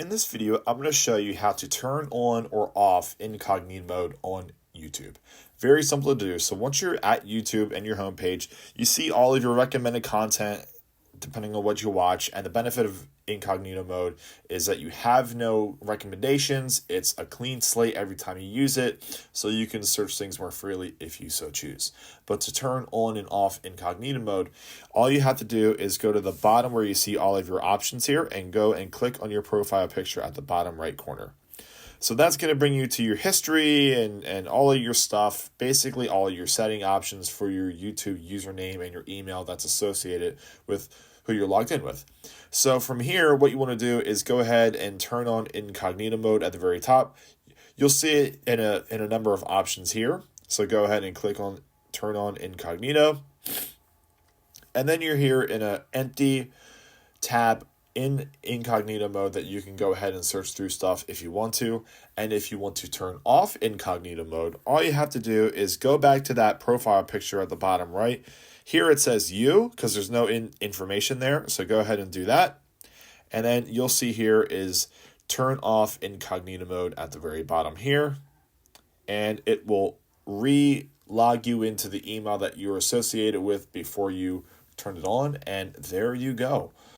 in this video, I'm going to show you how to turn on or off incognito mode on YouTube. Very simple to do. So once you're at YouTube and your homepage, you see all of your recommended content depending on what you watch. And the benefit of incognito mode is that you have no recommendations. It's a clean slate every time you use it, so you can search things more freely if you so choose. But to turn on and off incognito mode, all you have to do is go to the bottom where you see all of your options here and go and click on your profile picture at the bottom right corner. So that's going to bring you to your history and all of your stuff, basically all of your setting options for your YouTube username and your email that's associated with who you're logged in with. So from here, what you want to do is go ahead and turn on incognito mode at the very top. You'll see it in a number of options here. So go ahead and click on turn on incognito. And then you're here in an empty tab in incognito mode that you can go ahead and search through stuff if you want to. And if you want to turn off incognito mode, all you have to do is go back to that profile picture at the bottom right. Here it says you because there's no information there. So go ahead and do that. And then you'll see here is turn off incognito mode at the very bottom here. And it will re-log you into the email that you're associated with before you turn it on. And there you go.